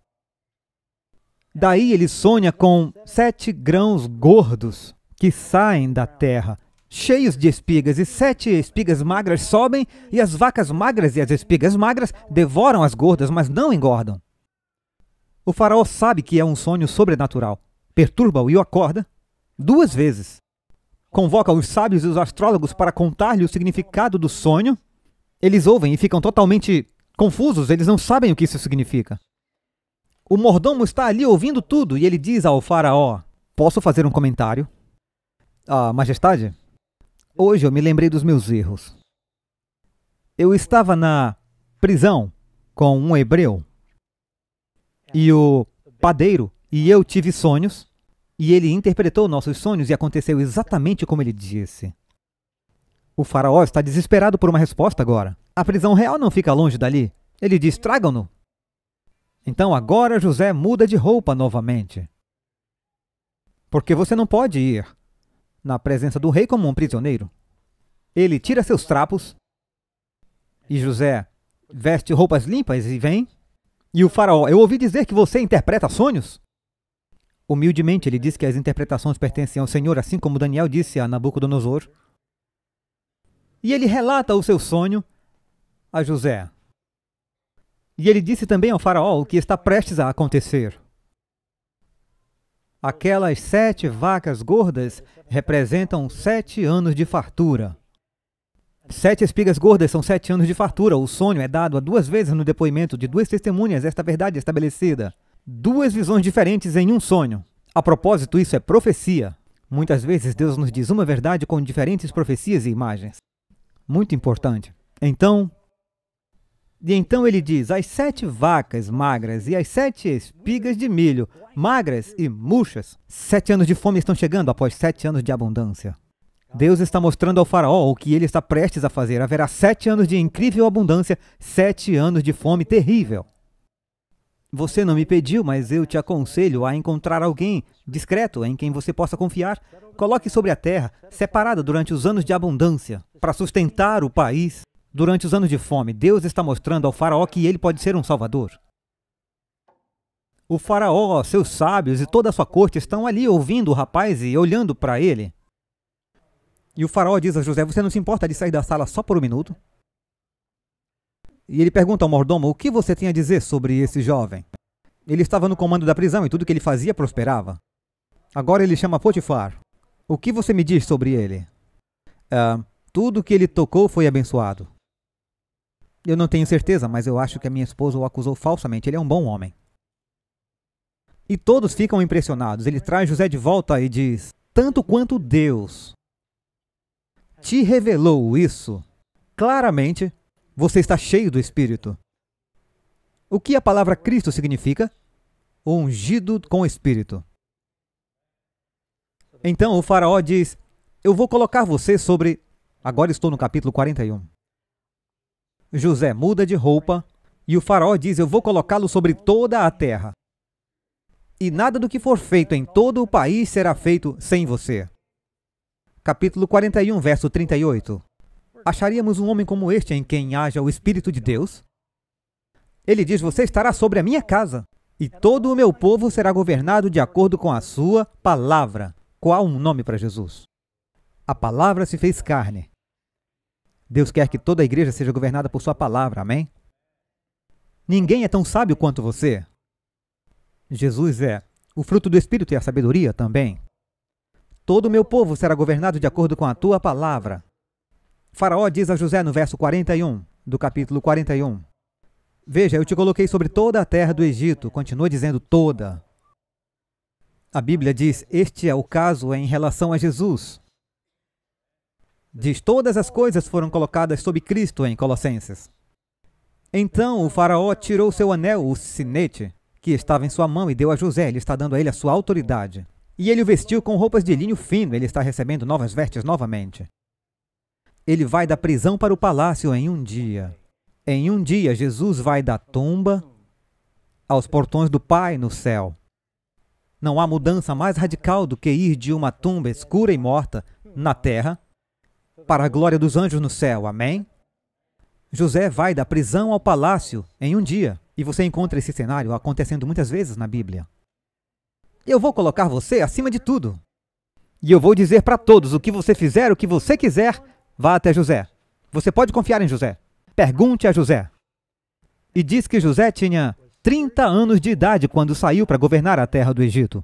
Daí ele sonha com 7 grãos gordos que saem da terra, cheios de espigas, e 7 espigas magras sobem, e as vacas magras e as espigas magras devoram as gordas, mas não engordam. O faraó sabe que é um sonho sobrenatural, perturba-o e o acorda 2 vezes. Convoca os sábios e os astrólogos para contar-lhe o significado do sonho. Eles ouvem e ficam totalmente confusos, eles não sabem o que isso significa. O mordomo está ali ouvindo tudo e ele diz ao faraó, posso fazer um comentário? Majestade, Hoje eu me lembrei dos meus erros. Eu estava na prisão com um hebreu e o padeiro e eu tive sonhos e ele interpretou nossos sonhos e aconteceu exatamente como ele disse. O faraó está desesperado por uma resposta agora. A prisão real não fica longe dali. Ele diz, tragam-no. Então agora José muda de roupa novamente. Porque você não pode ir na presença do rei como um prisioneiro. Ele tira seus trapos e José veste roupas limpas e vem. E o faraó, eu ouvi dizer que você interpreta sonhos? Humildemente ele diz que as interpretações pertencem ao Senhor, assim como Daniel disse a Nabucodonosor. E ele relata o seu sonho a José. E ele disse também ao faraó o que está prestes a acontecer. Aquelas 7 vacas gordas representam 7 anos de fartura. 7 espigas gordas são 7 anos de fartura. O sonho é dado a 2 vezes no depoimento de 2 testemunhas, esta verdade é estabelecida. 2 visões diferentes em um sonho. A propósito, isso é profecia. Muitas vezes Deus nos diz uma verdade com diferentes profecias e imagens. Muito importante. Então ele diz, as 7 vacas magras e as 7 espigas de milho, magras e murchas. 7 anos de fome estão chegando após 7 anos de abundância. Deus está mostrando ao faraó o que ele está prestes a fazer. Haverá 7 anos de incrível abundância, 7 anos de fome terrível. Você não me pediu, mas eu te aconselho a encontrar alguém discreto em quem você possa confiar. Coloque sobre a terra, separada durante os anos de abundância, para sustentar o país durante os anos de fome. Deus está mostrando ao faraó que ele pode ser um salvador. O faraó, seus sábios e toda a sua corte estão ali ouvindo o rapaz e olhando para ele. E o faraó diz a José, você não se importa de sair da sala só por um minuto? E ele pergunta ao mordomo, o que você tem a dizer sobre esse jovem? Ele estava no comando da prisão e tudo que ele fazia prosperava. Agora ele chama Potifar. O que você me diz sobre ele? Tudo que ele tocou foi abençoado. Eu não tenho certeza, mas eu acho que a minha esposa o acusou falsamente. Ele é um bom homem. E todos ficam impressionados. Ele traz José de volta e diz, tanto quanto Deus te revelou isso, claramente, você está cheio do Espírito. O que a palavra Cristo significa? Ungido com o Espírito. Então o faraó diz, eu vou colocar você sobre... Agora estou no capítulo 41. José muda de roupa e o faraó diz, eu vou colocá-lo sobre toda a terra. E nada do que for feito em todo o país será feito sem você. Capítulo 41, verso 38. Acharíamos um homem como este em quem haja o Espírito de Deus? Ele diz, você estará sobre a minha casa, e todo o meu povo será governado de acordo com a sua palavra. Qual um nome para Jesus? A palavra se fez carne. Deus quer que toda a igreja seja governada por sua palavra, amém? Ninguém é tão sábio quanto você. Jesus é o fruto do Espírito e a sabedoria também. Todo o meu povo será governado de acordo com a tua palavra. Faraó diz a José no verso 41, do capítulo 41. Veja, eu te coloquei sobre toda a terra do Egito. Continua dizendo toda. A Bíblia diz, este é o caso em relação a Jesus. Diz, todas as coisas foram colocadas sob Cristo em Colossenses. Então o faraó tirou seu anel, o sinete, que estava em sua mão e deu a José. Ele está dando a ele a sua autoridade. E ele o vestiu com roupas de linho fino. Ele está recebendo novas vestes novamente. Ele vai da prisão para o palácio em um dia. Em um dia, Jesus vai da tumba aos portões do Pai no céu. Não há mudança mais radical do que ir de uma tumba escura e morta na terra para a glória dos anjos no céu. Amém? José vai da prisão ao palácio em um dia. E você encontra esse cenário acontecendo muitas vezes na Bíblia. Eu vou colocar você acima de tudo. E eu vou dizer para todos, o que você fizer, o que você quiser, vá até José. Você pode confiar em José. Pergunte a José. E diz que José tinha 30 anos de idade quando saiu para governar a terra do Egito.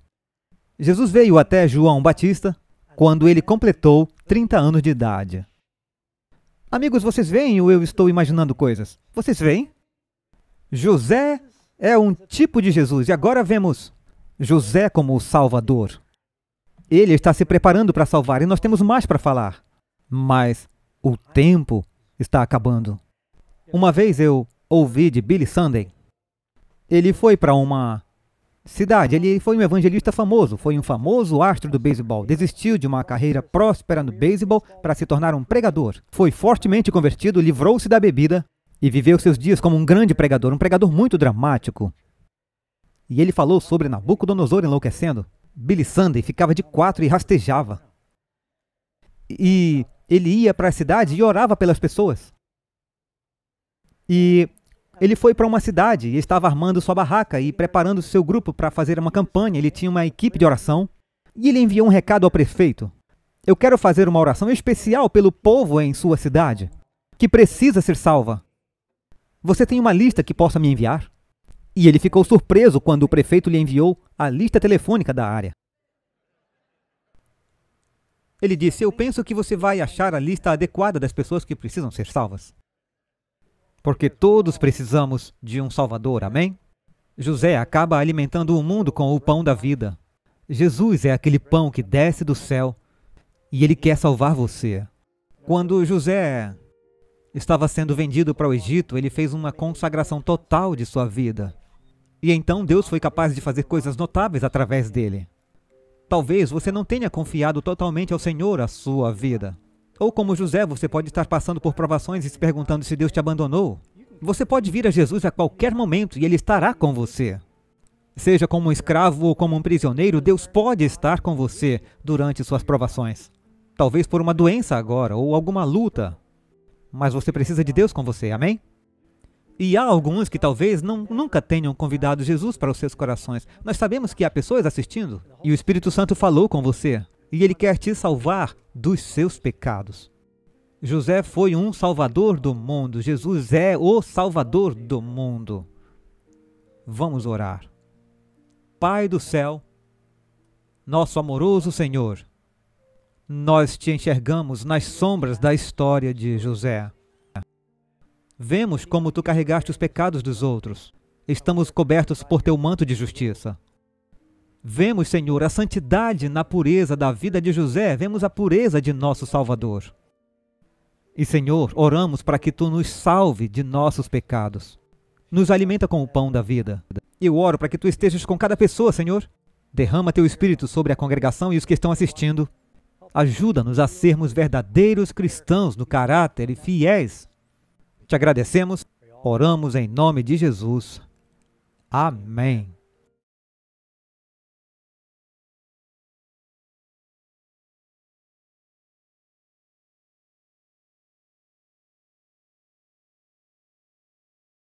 Jesus veio até João Batista quando ele completou 30 anos de idade. Amigos, vocês veem ou eu estou imaginando coisas? Vocês veem? José é um tipo de Jesus. E agora vemos José como o Salvador. Ele está se preparando para salvar e nós temos mais para falar. mas o tempo está acabando. Uma vez eu ouvi de Billy Sunday. Ele foi para uma cidade, ele foi um evangelista famoso, foi um famoso astro do beisebol. Desistiu de uma carreira próspera no beisebol para se tornar um pregador. Foi fortemente convertido, livrou-se da bebida e viveu seus dias como um grande pregador, um pregador muito dramático. E ele falou sobre Nabucodonosor enlouquecendo. Billy Sunday ficava de quatro e rastejava. E ele ia para a cidade e orava pelas pessoas. E ele foi para uma cidade e estava armando sua barraca e preparando seu grupo para fazer uma campanha. Ele tinha uma equipe de oração e ele enviou um recado ao prefeito. Eu quero fazer uma oração especial pelo povo em sua cidade, que precisa ser salva. Você tem uma lista que possa me enviar? E ele ficou surpreso quando o prefeito lhe enviou a lista telefônica da área. Ele disse, eu penso que você vai achar a lista adequada das pessoas que precisam ser salvas. Porque todos precisamos de um Salvador, amém? José acaba alimentando o mundo com o pão da vida. Jesus é aquele pão que desce do céu e ele quer salvar você. Quando José estava sendo vendido para o Egito, ele fez uma consagração total de sua vida. E então Deus foi capaz de fazer coisas notáveis através dele. Talvez você não tenha confiado totalmente ao Senhor a sua vida. Ou como José, você pode estar passando por provações e se perguntando se Deus te abandonou. Você pode vir a Jesus a qualquer momento e Ele estará com você. Seja como um escravo ou como um prisioneiro, Deus pode estar com você durante suas provações. Talvez por uma doença agora ou alguma luta. Mas você precisa de Deus com você, amém? E há alguns que talvez nunca tenham convidado Jesus para os seus corações. Nós sabemos que há pessoas assistindo e o Espírito Santo falou com você e Ele quer te salvar dos seus pecados. José foi um salvador do mundo. Jesus é o salvador do mundo. Vamos orar. Pai do céu, nosso amoroso Senhor, nós te enxergamos nas sombras da história de José. Vemos como tu carregaste os pecados dos outros. Estamos cobertos por teu manto de justiça. Vemos, Senhor, a santidade na pureza da vida de José. Vemos a pureza de nosso Salvador. E, Senhor, oramos para que tu nos salve de nossos pecados. Nos alimenta com o pão da vida. Eu oro para que tu estejas com cada pessoa, Senhor. Derrama teu Espírito sobre a congregação e os que estão assistindo. Ajuda-nos a sermos verdadeiros cristãos no caráter e fiéis. Te agradecemos, oramos em nome de Jesus. Amém.